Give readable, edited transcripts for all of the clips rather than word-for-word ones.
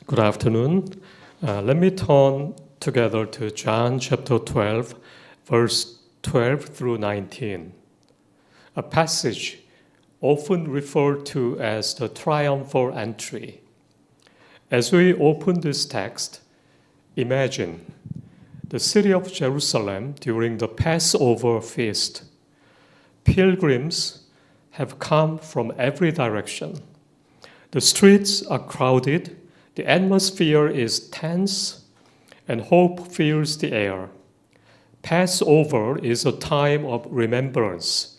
Good afternoon. Let me turn together to John chapter 12, verse 12 through 19, a passage often referred to as the triumphal entry. As we open this text, imagine the city of Jerusalem during the Passover feast. Pilgrims have come from every direction. The streets are crowded, the atmosphere is tense, and hope fills the air. Passover is a time of remembrance,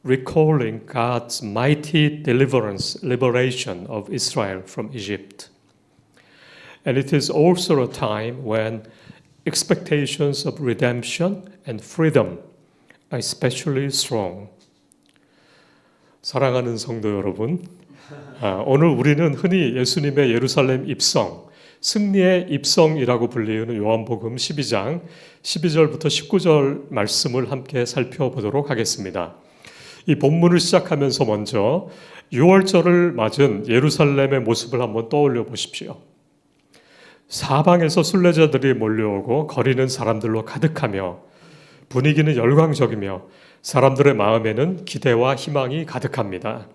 recalling God's mighty liberation of Israel from Egypt. And it is also a time when expectations of redemption and freedom are especially strong. 사랑하는 성도 여러분, 오늘 우리는 흔히 예수님의 예루살렘 입성, 승리의 입성이라고 불리는 요한복음 12장 12절부터 19절 말씀을 함께 살펴보도록 하겠습니다. 이 본문을 시작하면서 먼저 6월절을 맞은 예루살렘의 모습을 한번 떠올려 보십시오. 사방에서 순례자들이 몰려오고 거리는 사람들로 가득하며 분위기는 열광적이며 사람들의 마음에는 기대와 희망이 가득합니다.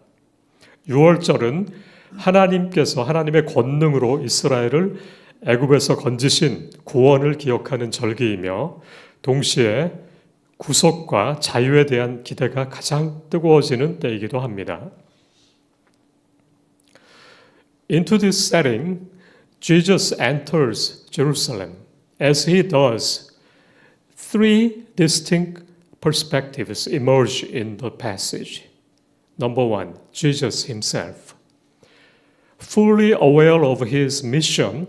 6월절은 하나님께서 하나님의 권능으로 이스라엘을 애굽에서 건지신 구원을 기억하는 절기이며 동시에 구속과 자유에 대한 기대가 가장 뜨거워지는 때이기도 합니다. Into this setting, Jesus enters Jerusalem. As he does, three distinct perspectives emerge in the passage. Number one, Jesus himself. Fully aware of his mission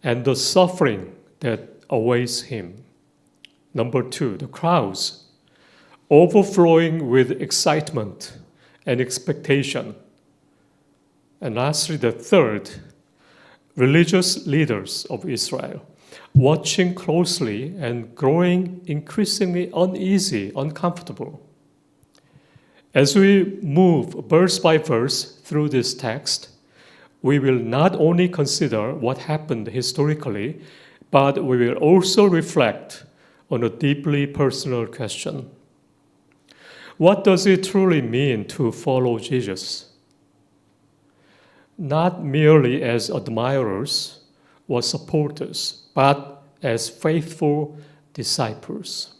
and the suffering that awaits him. Number two, the crowds, overflowing with excitement and expectation. And lastly, the third, religious leaders of Israel, watching closely and growing increasingly uneasy, uncomfortable. As we move verse by verse through this text, we will not only consider what happened historically, but we will also reflect on a deeply personal question. What does it truly mean to follow Jesus? Not merely as admirers or supporters, but as faithful disciples.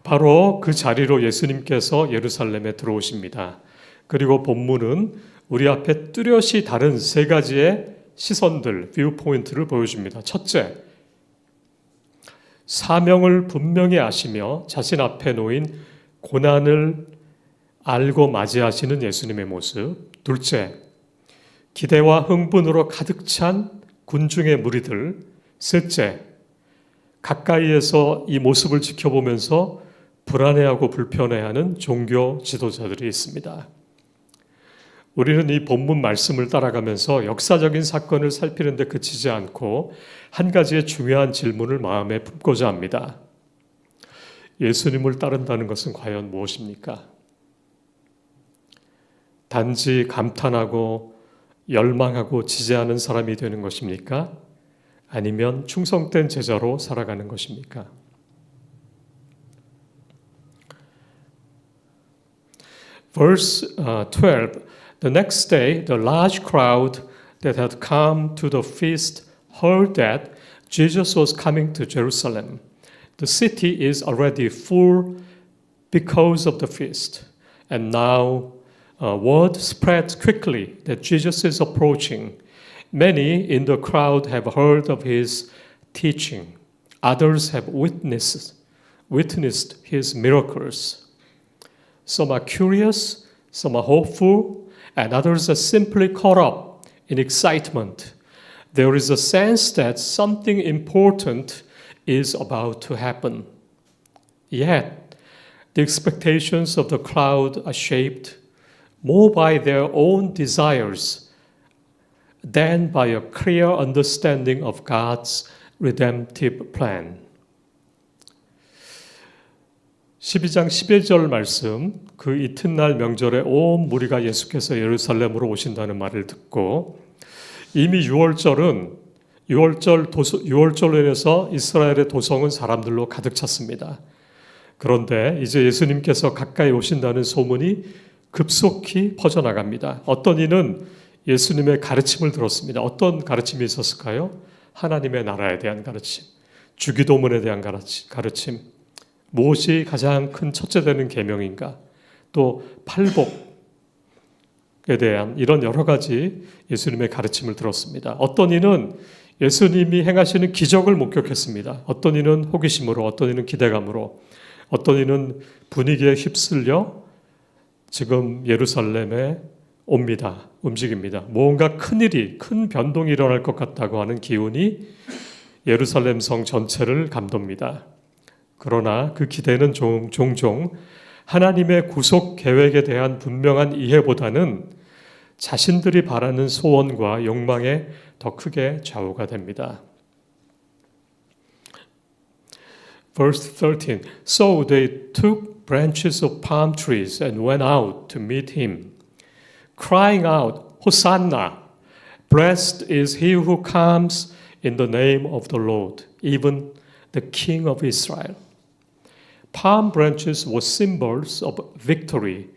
바로 그 자리로 예수님께서 예루살렘에 들어오십니다. 그리고 본문은 우리 앞에 뚜렷이 다른 세 가지의 시선들, 뷰포인트를 보여줍니다. 첫째, 사명을 분명히 아시며 자신 앞에 놓인 고난을 알고 맞이하시는 예수님의 모습. 둘째, 기대와 흥분으로 가득 찬 군중의 무리들. 셋째, 가까이에서 이 모습을 지켜보면서 불안해하고 불편해하는 종교 지도자들이 있습니다. 우리는 이 본문 말씀을 따라가면서 역사적인 사건을 살피는 데 그치지 않고 한 가지의 중요한 질문을 마음에 품고자 합니다. 예수님을 따른다는 것은 과연 무엇입니까? 단지 감탄하고 열망하고 지지하는 사람이 되는 것입니까? 아니면 충성된 제자로 살아가는 것입니까? Verse 12, the next day, the large crowd that had come to the feast heard that Jesus was coming to Jerusalem. The city is already full because of the feast. And now word spreads quickly that Jesus is approaching. Many in the crowd have heard of his teaching. Others have witnessed his miracles. Some are curious, some are hopeful, and others are simply caught up in excitement. There is a sense that something important is about to happen. Yet, the expectations of the crowd are shaped more by their own desires than by a clear understanding of God's redemptive plan. 12장 11절 말씀, 그 이튿날 명절에 온 무리가 예수께서 예루살렘으로 오신다는 말을 듣고 이미 6월절로 인해서 이스라엘의 도성은 사람들로 가득 찼습니다. 그런데 이제 예수님께서 가까이 오신다는 소문이 급속히 퍼져나갑니다. 어떤 이는 예수님의 가르침을 들었습니다. 어떤 가르침이 있었을까요? 하나님의 나라에 대한 가르침, 주기도문에 대한 가르침, 무엇이 가장 큰 첫째 되는 계명인가, 또 팔복에 대한 이런 여러 가지 예수님의 가르침을 들었습니다. 어떤 이는 예수님이 행하시는 기적을 목격했습니다. 어떤 이는 호기심으로, 어떤 이는 기대감으로, 어떤 이는 분위기에 휩쓸려 지금 예루살렘에 옵니다. 움직입니다. 뭔가 큰일이, 큰 변동이 일어날 것 같다고 하는 기운이 예루살렘 성 전체를 감돕니다. 그러나 그 기대는 종종 하나님의 구속 계획에 대한 분명한 이해보다는 자신들이 바라는 소원과 욕망에 더 크게 좌우가 됩니다. Verse 13. So they took branches of palm trees and went out to meet him, crying out, Hosanna! Blessed is he who comes in the name of the Lord, even the King of Israel. Palm branches were symbols of victory,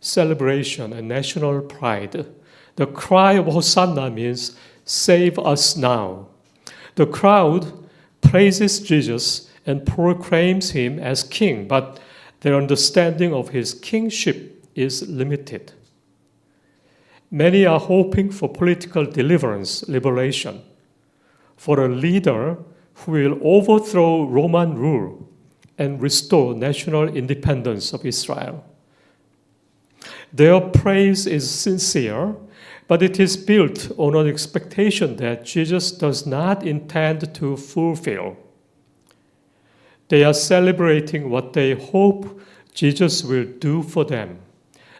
celebration, and national pride. The cry of Hosanna means, save us now. The crowd praises Jesus and proclaims him as king, but their understanding of his kingship is limited. Many are hoping for political deliverance, liberation, for a leader who will overthrow Roman rule and restore national independence of Israel. Their praise is sincere, but it is built on an expectation that Jesus does not intend to fulfill. They are celebrating what they hope Jesus will do for them,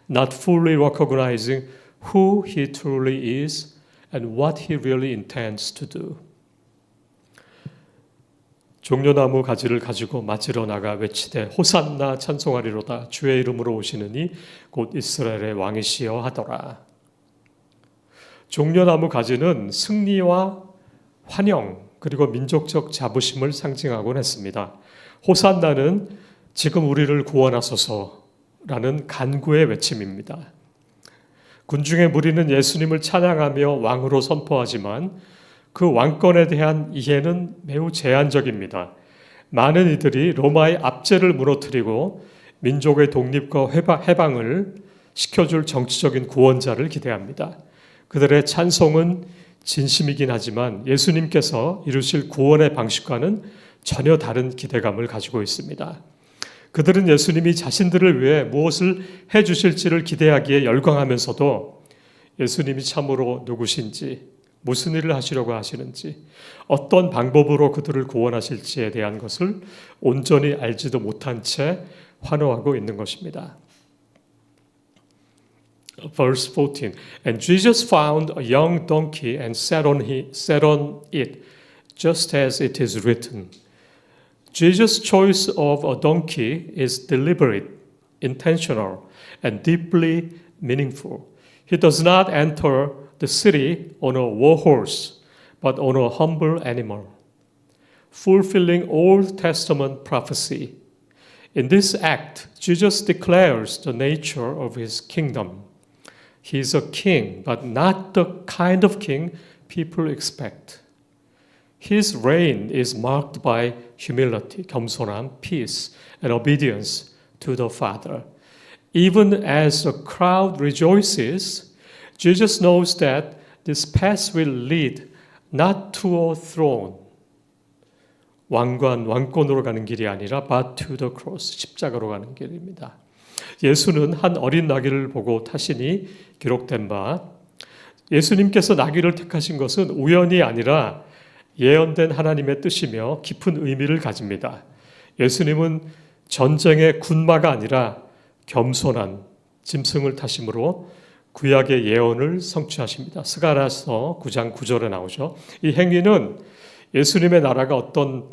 not fully recognizing who he truly is and what he really intends to do. 종려나무 가지를 가지고 맞으러 나가 외치되 호산나 찬송하리로다 주의 이름으로 오시느니 곧 이스라엘의 왕이시여 하더라. 종려나무 가지는 승리와 환영 그리고 민족적 자부심을 상징하곤 했습니다. 호산나는 지금 우리를 구원하소서라는 간구의 외침입니다. 군중의 무리는 예수님을 찬양하며 왕으로 선포하지만 그 왕권에 대한 이해는 매우 제한적입니다. 많은 이들이 로마의 압제를 무너뜨리고 민족의 독립과 해방을 시켜줄 정치적인 구원자를 기대합니다. 그들의 찬송은 진심이긴 하지만 예수님께서 이루실 구원의 방식과는 전혀 다른 기대감을 가지고 있습니다. 그들은 예수님이 자신들을 위해 무엇을 해주실지를 기대하기에 열광하면서도 예수님이 참으로 누구신지, 무슨 일을 하시려고 하시는지, 어떤 방법으로 그들을 구원하실지에 대한 것을 온전히 알지도 못한 채 환호하고 있는 것입니다. Verse 14. And Jesus found a young donkey and sat on it, just as it is written. Jesus' choice of a donkey is deliberate, intentional, and deeply meaningful. He does not enter the city on a war horse, but on a humble animal, fulfilling Old Testament prophecy. In this act, Jesus declares the nature of his kingdom. He is a king, but not the kind of king people expect. His reign is marked by humility, 겸손함, peace, and obedience to the Father. Even as the crowd rejoices, Jesus knows that this path will lead not to a throne, 왕권으로 가는 길이 아니라 but to the cross, 십자가로 가는 길입니다. 예수는 한 어린 나귀를 보고 타시니 기록된 바, 예수님께서 나귀를 택하신 것은 우연이 아니라 예언된 하나님의 뜻이며 깊은 의미를 가집니다. 예수님은 전쟁의 군마가 아니라 겸손한 짐승을 타심으로 구약의 예언을 성취하십니다. 스가랴서 9장 9절에 나오죠. 이 행위는 예수님의 나라가 어떤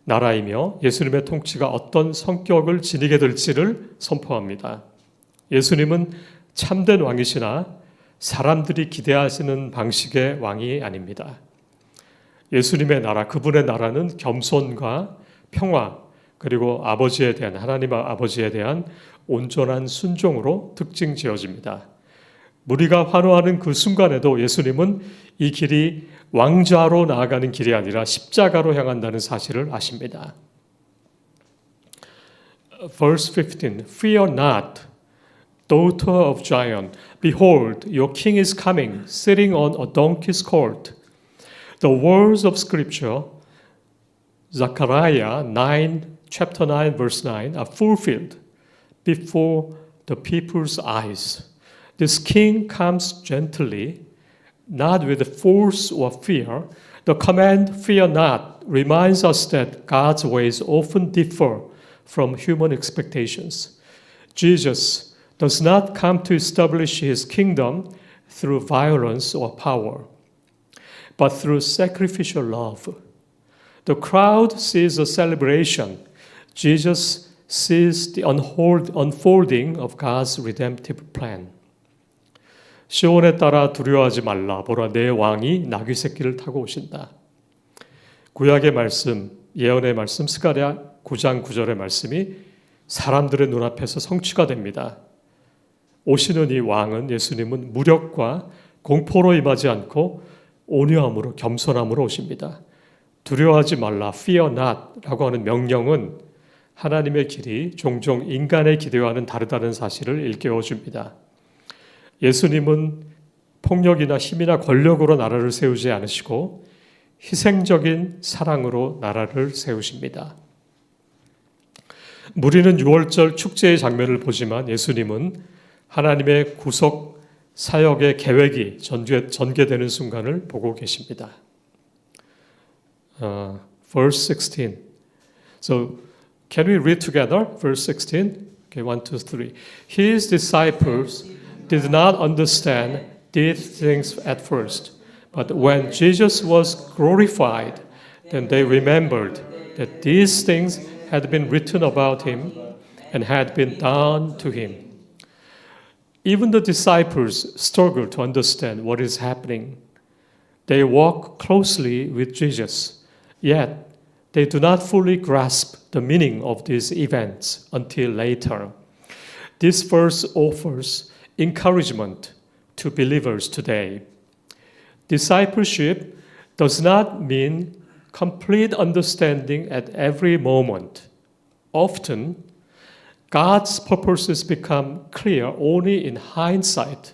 나라이며 예수님의 통치가 어떤 성격을 지니게 될지를 선포합니다. 예수님은 참된 왕이시나 사람들이 기대하시는 방식의 왕이 아닙니다. 예수님의 나라, 그분의 나라는 겸손과 평화, 그리고 하나님 아버지에 대한 온전한 순종으로 특징 지어집니다. 무리가 환호하는 그 순간에도 예수님은 이 길이 왕좌로 나아가는 길이 아니라 십자가로 향한다는 사실을 아십니다. Verse 15, Fear not, daughter of Zion. Behold, your king is coming, sitting on a donkey's colt. The words of Scripture, Zechariah chapter 9, verse 9, are fulfilled before the people's eyes. This king comes gently, not with force or fear. The command, fear not, reminds us that God's ways often differ from human expectations. Jesus does not come to establish his kingdom through violence or power, but through sacrificial love. The crowd sees a celebration. Jesus sees the unfolding of God's redemptive plan. 시온에 따라 두려워하지 말라. 보라, 내 왕이 나귀 새끼를 타고 오신다. 구약의 말씀, 예언의 말씀, 스가랴 9장 9절의 말씀이 사람들의 눈앞에서 성취가 됩니다. 오시는 이 왕은, 예수님은 무력과 공포로 임하지 않고 온유함으로, 겸손함으로 오십니다. 두려워하지 말라, fear not 라고 하는 명령은 하나님의 길이 종종 인간의 기대와는 다르다는 사실을 일깨워 줍니다. 예수님은 폭력이나 힘이나 권력으로 나라를 세우지 않으시고 희생적인 사랑으로 나라를 세우십니다. 우리는 6월절 축제의 장면을 보지만 예수님은 하나님의 구속 사역의 계획이 전개되는 순간을 보고 계십니다. Verse 16. So, can we read together? Verse 16. Okay, 1, 2, 3. His disciples did not understand these things at first, but when Jesus was glorified, then they remembered that these things had been written about him and had been done to him. Even the disciples struggle to understand what is happening. They walk closely with Jesus, yet they do not fully grasp the meaning of these events until later. This verse offers encouragement to believers today. Discipleship does not mean complete understanding at every moment. Often, God's purposes become clear only in hindsight,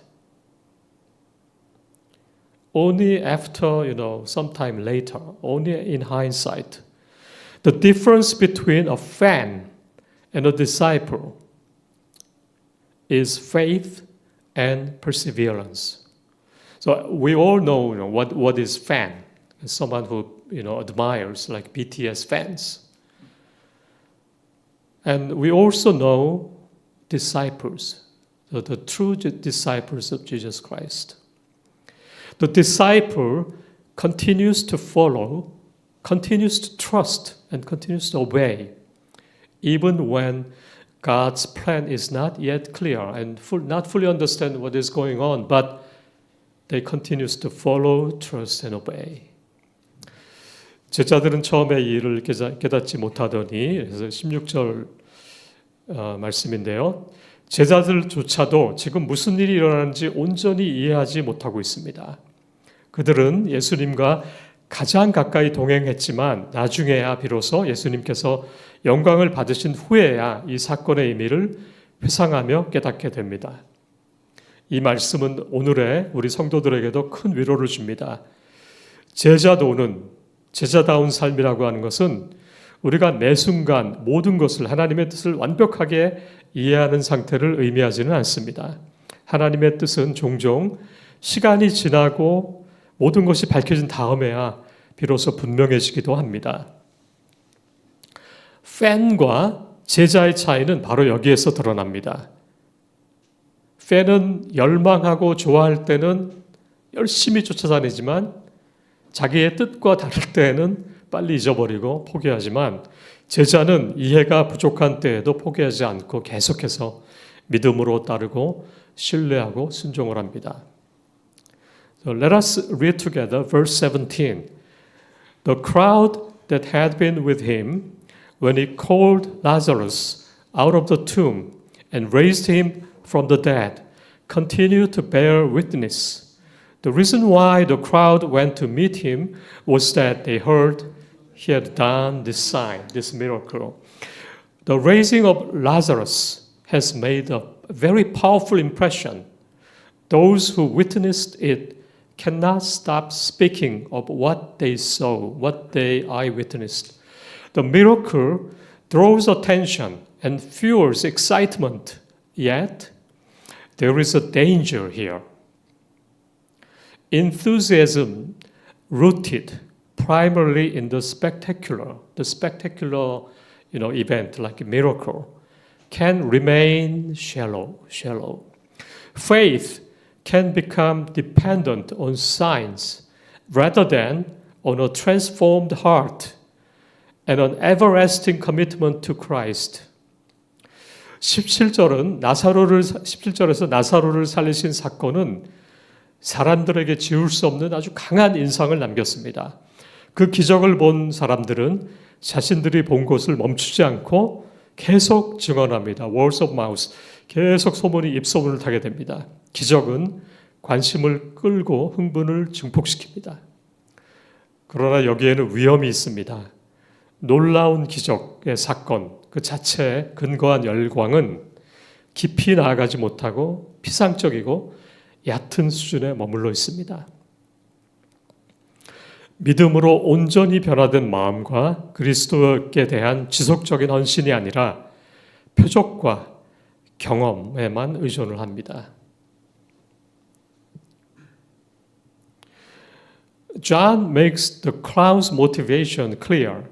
only after, sometime later, only in hindsight. The difference between a fan and a disciple is faith and perseverance. So we all know, what is fan. Someone who admires, like BTS fans. And we also know disciples, the true disciples of Jesus Christ. The disciple continues to follow, continues to trust, and continues to obey, even when God's plan is not yet clear and not fully understand what is going on, but they continues to follow, trust, and obey. 제자들은 처음에 이 일을 깨닫지 못하더니, 그래서 16절 말씀인데요. 제자들조차도 지금 무슨 일이 일어나는지 온전히 이해하지 못하고 있습니다. 그들은 예수님과 가장 가까이 동행했지만 나중에야 비로소 예수님께서 영광을 받으신 후에야 이 사건의 의미를 회상하며 깨닫게 됩니다. 이 말씀은 오늘의 우리 성도들에게도 큰 위로를 줍니다. 제자다운 삶이라고 하는 것은 우리가 매 순간 모든 것을, 하나님의 뜻을 완벽하게 이해하는 상태를 의미하지는 않습니다. 하나님의 뜻은 종종 시간이 지나고 모든 것이 밝혀진 다음에야 비로소 분명해지기도 합니다. 팬과 제자의 차이는 바로 여기에서 드러납니다. 팬은 열망하고 좋아할 때는 열심히 쫓아다니지만 자기의 뜻과 다를 때에는 빨리 잊어버리고 포기하지만 제자는 이해가 부족한 때에도 포기하지 않고 계속해서 믿음으로 따르고 신뢰하고 순종을 합니다. So let us read together verse 17. The crowd that had been with him when he called Lazarus out of the tomb and raised him from the dead continued to bear witness. The reason why the crowd went to meet him was that they heard he had done this sign, this miracle. The raising of Lazarus has made a very powerful impression. Those who witnessed it cannot stop speaking of what they saw, what they eyewitnessed. The miracle draws attention and fuels excitement, yet there is a danger here. Enthusiasm rooted primarily in the spectacular event like a miracle can remain shallow. Faith can become dependent on signs rather than on a transformed heart and an everlasting commitment to Christ. 17절에서 나사로를 살리신 사건은 사람들에게 지울 수 없는 아주 강한 인상을 남겼습니다. 그 기적을 본 사람들은 자신들이 본 것을 멈추지 않고 계속 증언합니다. Words of mouth. 계속 소문이 입소문을 타게 됩니다. 기적은 관심을 끌고 흥분을 증폭시킵니다. 그러나 여기에는 위험이 있습니다. 놀라운 기적의 사건, 그 자체에 근거한 열광은 깊이 나아가지 못하고 피상적이고 얕은 수준에 머물러 있습니다. 믿음으로 온전히 변화된 마음과 그리스도께 대한 지속적인 헌신이 아니라 표적과 경험에만 의존을 합니다. John makes the crowd's motivation clear.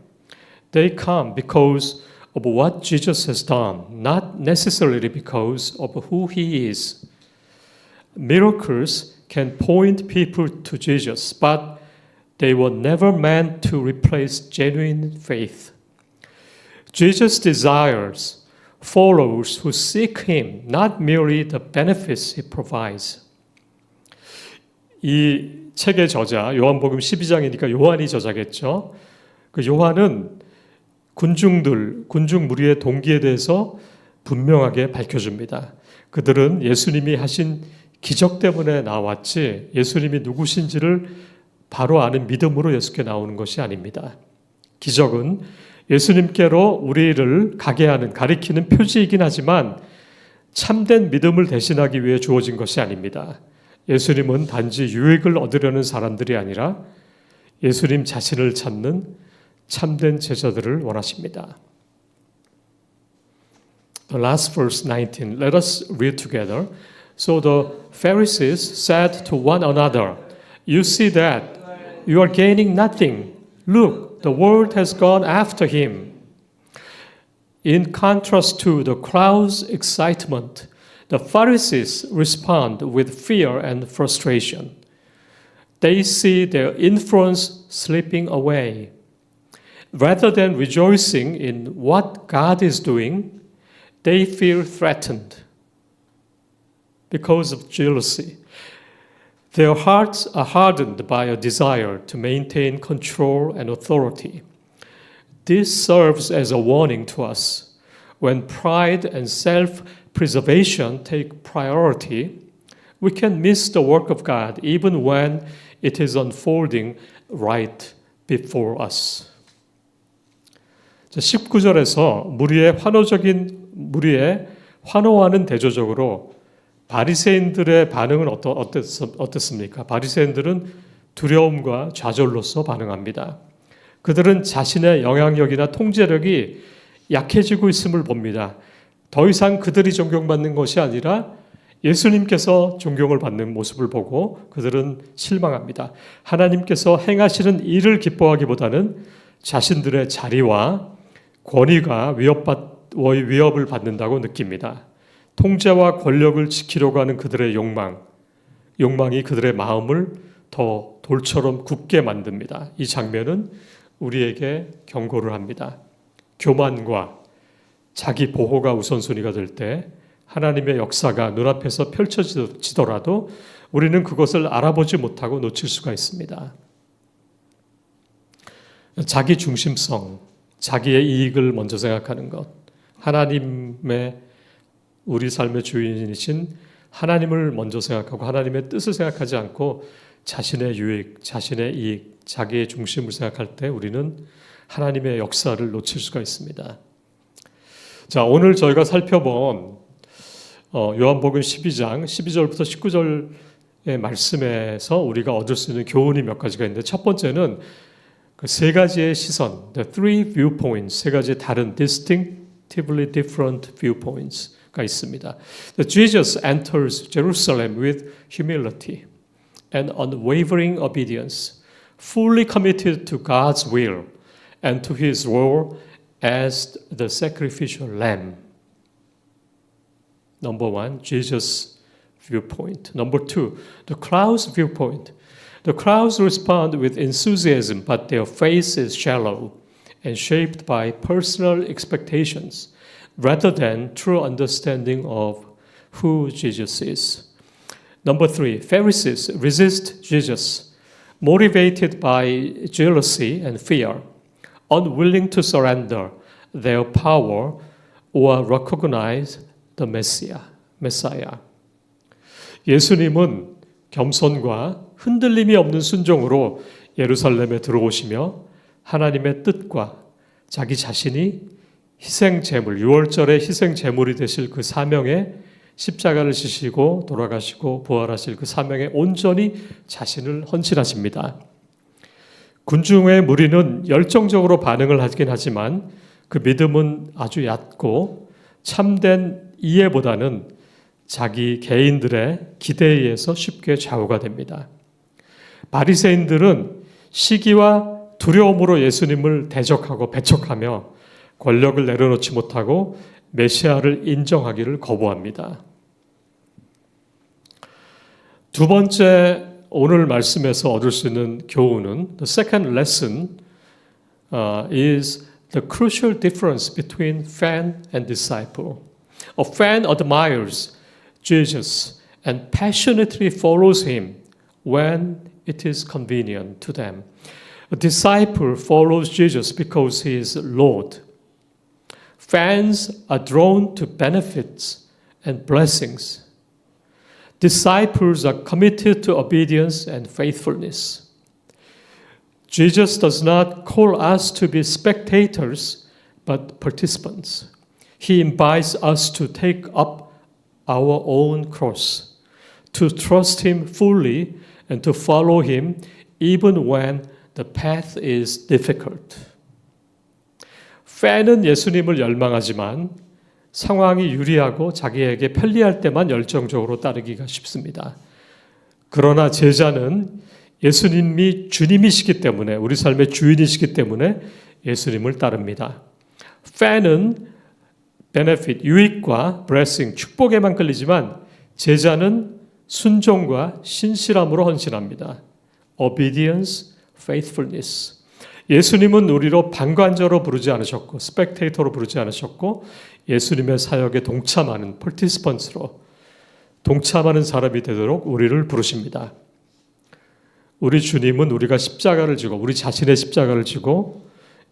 They come because of what Jesus has done, not necessarily because of who he is. Miracles can point people to Jesus, but they were never meant to replace genuine faith. Jesus desires followers who seek him, not merely the benefits he provides. 이 책의 저자, 요한복음 12장이니까 요한이 저자겠죠. 그 요한은 군중 무리의 동기에 대해서 분명하게 밝혀줍니다. 그들은 예수님이 하신 기적 때문에 나왔지 예수님이 누구신지를 바로 아는 믿음으로 예수께 나오는 것이 아닙니다. 기적은 예수님께로 우리를 가게 하는, 가리키는 표지이긴 하지만 참된 믿음을 대신하기 위해 주어진 것이 아닙니다. 예수님은 단지 유익을 얻으려는 사람들이 아니라 예수님 자신을 찾는 참된 제자들을 원하십니다. The last verse 19. Let us read together. So the Pharisees said to one another, "You see that you are gaining nothing. Look, the world has gone after him." In contrast to the crowd's excitement, the Pharisees respond with fear and frustration. They see their influence slipping away. Rather than rejoicing in what God is doing, they feel threatened because of jealousy. Their hearts are hardened by a desire to maintain control and authority. This serves as a warning to us. When pride and self-preservation take priority, we can miss the work of God even when it is unfolding right before us. 19절에서 무리의 환호와는 대조적으로 바리새인들의 반응은 어땠습니까? 바리새인들은 두려움과 좌절로서 반응합니다. 그들은 자신의 영향력이나 통제력이 약해지고 있음을 봅니다. 더 이상 그들이 존경받는 것이 아니라 예수님께서 존경을 받는 모습을 보고 그들은 실망합니다. 하나님께서 행하시는 일을 기뻐하기보다는 자신들의 자리와 권위가 위협을 받는다고 느낍니다. 통제와 권력을 지키려고 하는 그들의 욕망이 그들의 마음을 더 돌처럼 굳게 만듭니다. 이 장면은 우리에게 경고를 합니다. 교만과 자기 보호가 우선순위가 될 때 하나님의 역사가 눈앞에서 펼쳐지더라도 우리는 그것을 알아보지 못하고 놓칠 수가 있습니다. 자기 중심성, 자기의 이익을 먼저 생각하는 것, 하나님의 우리 삶의 주인이신 하나님을 먼저 생각하고 하나님의 뜻을 생각하지 않고 자신의 유익, 자신의 이익, 자기의 중심을 생각할 때 우리는 하나님의 역사를 놓칠 수가 있습니다. 자, 오늘 저희가 살펴본 요한복음 12장 12절부터 19절의 말씀에서 우리가 얻을 수 있는 교훈이 몇 가지가 있는데, 첫 번째는 그 세 가지의 시선, the three viewpoints, 세 가지의 다른 distinctively different viewpoints가 있습니다. Jesus enters Jerusalem with humility and unwavering obedience, fully committed to God's will and to His role as the sacrificial lamb. Number one, Jesus' viewpoint. Number two, the crowd's viewpoint. The crowds respond with enthusiasm, but their faith is shallow and shaped by personal expectations rather than true understanding of who Jesus is. Number three, Pharisees resist Jesus, motivated by jealousy and fear, unwilling to surrender their power or recognize the Messiah. 예수님은 겸손과 흔들림이 없는 순종으로 예루살렘에 들어오시며 하나님의 뜻과 자기 자신이 희생제물, 유월절의 희생제물이 되실 그 사명에 십자가를 지시고 돌아가시고 부활하실 그 사명에 온전히 자신을 헌신하십니다. 군중의 무리는 열정적으로 반응을 하긴 하지만 그 믿음은 아주 얕고 참된 이해보다는 자기 개인들의 기대에 의해서 쉽게 좌우가 됩니다. 바리새인들은 시기와 두려움으로 예수님을 대적하고 배척하며 권력을 내려놓지 못하고 메시아를 인정하기를 거부합니다. 두 번째, 오늘 말씀에서 얻을 수 있는 교훈은 the second lesson is the crucial difference between fan and disciple. A fan admires Jesus and passionately follows him when it is convenient to them. A disciple follows Jesus because he is Lord. Fans are drawn to benefits and blessings. Disciples are committed to obedience and faithfulness. Jesus does not call us to be spectators, but participants. He invites us to take up our own cross, to trust Him fully, and to follow Him even when the path is difficult. 팬은 예수님을 열망하지만 상황이 유리하고 자기에게 편리할 때만 열정적으로 따르기가 쉽습니다. 그러나 제자는 예수님이 주님이시기 때문에, 우리 삶의 주인이시기 때문에 예수님을 따릅니다. 팬은 benefit, 유익과 blessing, 축복에만 끌리지만 제자는 순종과 신실함으로 헌신합니다. Obedience, faithfulness. 예수님은 우리로 방관자로 부르지 않으셨고 스펙테이터로 부르지 않으셨고 예수님의 사역에 동참하는 participant로 동참하는 사람이 되도록 우리를 부르십니다. 우리 주님은 우리가 십자가를 지고 우리 자신의 십자가를 지고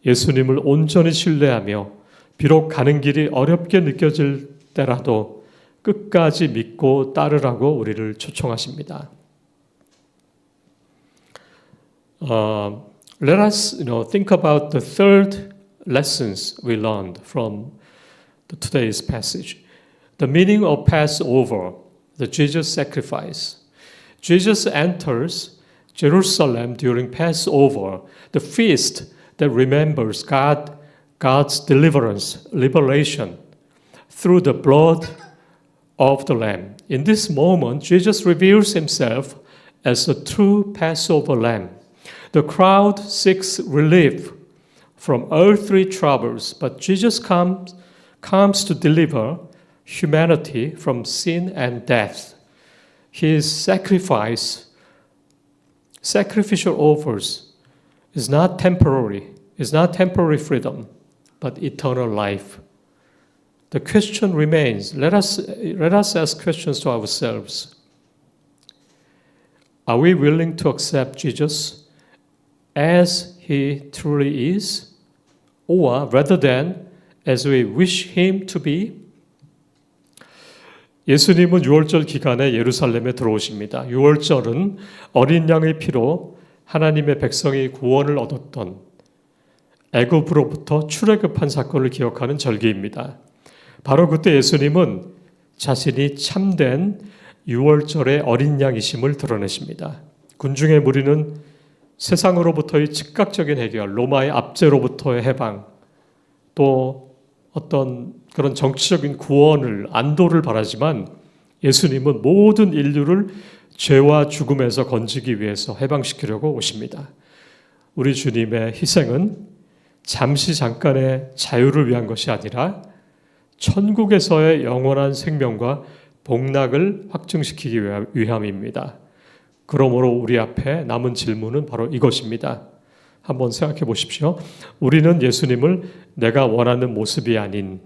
예수님을 온전히 신뢰하며 비록 가는 길이 어렵게 느껴질 때라도 끝까지 믿고 따르라고 우리를 초청하십니다. Let us think about the third lessons we learned from today's passage. The meaning of Passover, the Jesus sacrifice. Jesus enters Jerusalem during Passover, the feast that remembers God's deliverance, liberation through the blood of the Lamb. In this moment, Jesus reveals himself as the true Passover Lamb. The crowd seeks relief from earthly troubles, but Jesus comes to deliver humanity from sin and death. His sacrificial offers is not temporary freedom, but eternal life. the question remains. Let us ask questions to ourselves. Are we willing to accept Jesus as he truly is, or rather than as we wish him to be? 예수님은 유월절 기간에 예루살렘에 들어오십니다. 유월절은 어린 양의 피로 하나님의 백성이 구원을 얻었던 애굽으로부터 출애굽한 사건을 기억하는 절기입니다. 바로 그때 예수님은 자신이 참된 유월절의 어린 양이심을 드러내십니다. 군중의 무리는 세상으로부터의 즉각적인 해결, 로마의 압제로부터의 해방, 또 어떤 그런 정치적인 구원을, 안도를 바라지만 예수님은 모든 인류를 죄와 죽음에서 건지기 위해서 해방시키려고 오십니다. 우리 주님의 희생은 잠시 잠깐의 자유를 위한 것이 아니라 천국에서의 영원한 생명과 복락을 확증시키기 위함입니다. 그러므로 우리 앞에 남은 질문은 바로 이것입니다. 한번 생각해 보십시오. 우리는 예수님을 내가 원하는 모습이 아닌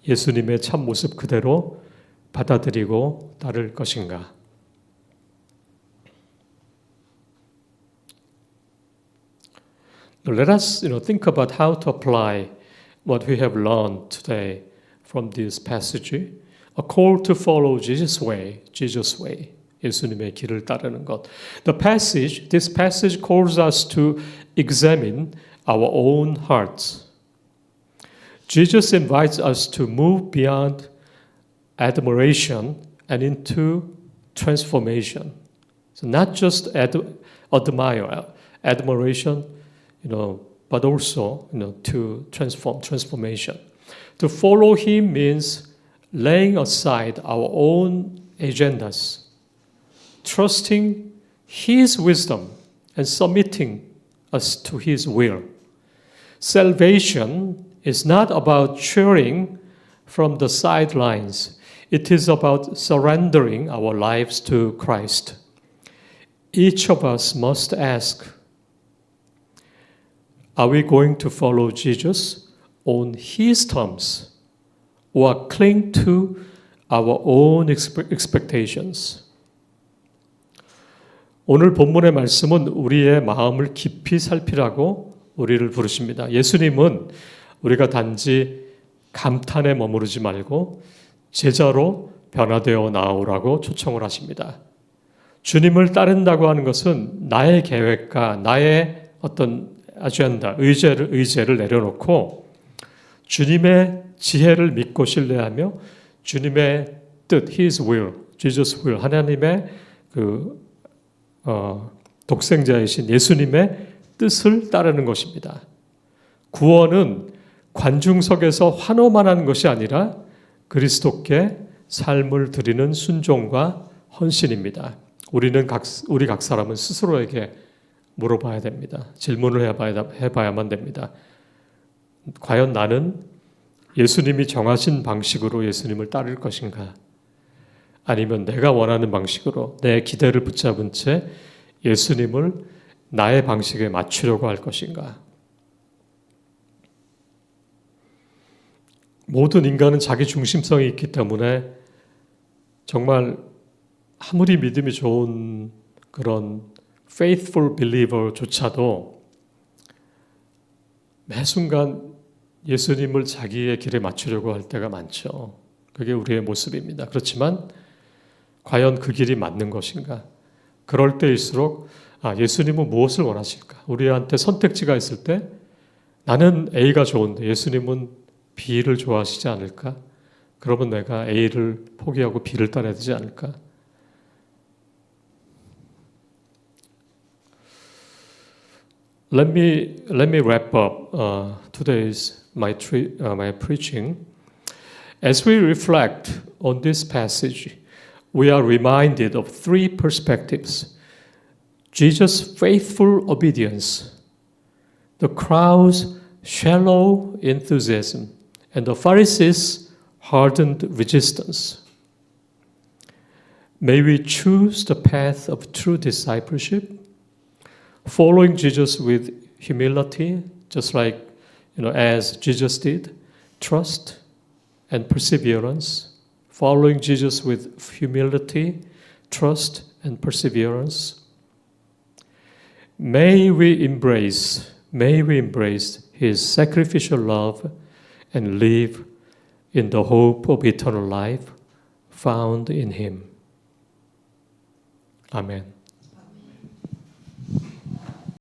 예수님의 참 모습 그대로 받아들이고 따를 것인가? Let us think about how to apply what we have learned today from this passage. A call to follow Jesus' way, Jesus' way. 예수님의 길을 따르는 것. This passage calls us to examine our own hearts. Jesus invites us to move beyond admiration and into transformation. So not just admiration, but also, to transformation. To follow him means laying aside our own agendas, trusting his wisdom and submitting us to his will. Salvation is not about cheering from the sidelines. It is about surrendering our lives to Christ. Each of us must ask, are we going to follow Jesus on his terms or cling to our own expectations? 오늘 본문의 말씀은 우리의 마음을 깊이 살피라고 우리를 부르십니다. 예수님은 우리가 단지 감탄에 머무르지 말고 제자로 변화되어 나오라고 초청을 하십니다. 주님을 따른다고 하는 것은 나의 계획과 나의 어떤 아젠다, 의제를 내려놓고 주님의 지혜를 믿고 신뢰하며 주님의 뜻, His will, Jesus will, 하나님의 독생자이신 예수님의 뜻을 따르는 것입니다. 구원은 관중석에서 환호만 하는 것이 아니라 그리스도께 삶을 드리는 순종과 헌신입니다. 우리 각 사람은 스스로에게 물어봐야 됩니다. 질문을 해봐야만 됩니다. 과연 나는 예수님이 정하신 방식으로 예수님을 따를 것인가? 아니면 내가 원하는 방식으로 내 기대를 붙잡은 채 예수님을 나의 방식에 맞추려고 할 것인가? 모든 인간은 자기 중심성이 있기 때문에 정말 아무리 믿음이 좋은 그런 faithful believer조차도 매 순간 예수님을 자기의 길에 맞추려고 할 때가 많죠. 그게 우리의 모습입니다. 그렇지만 과연 그 길이 맞는 것인가? 그럴 때일수록 예수님은 무엇을 원하실까? 우리한테 선택지가 있을 때 나는 A가 좋은데 예수님은 B를 좋아하시지 않을까? 그러면 내가 A를 포기하고 B를 따라야 되지 않을까? Let me wrap up today's my preaching. As we reflect on this passage, we are reminded of three perspectives: Jesus' faithful obedience, the crowd's shallow enthusiasm, and the Pharisees' hardened resistance. May we choose the path of true discipleship, following Jesus with humility, just like as Jesus did, trust, and perseverance, following Jesus with humility, trust, and perseverance. May we embrace His sacrificial love and live in the hope of eternal life found in Him. Amen.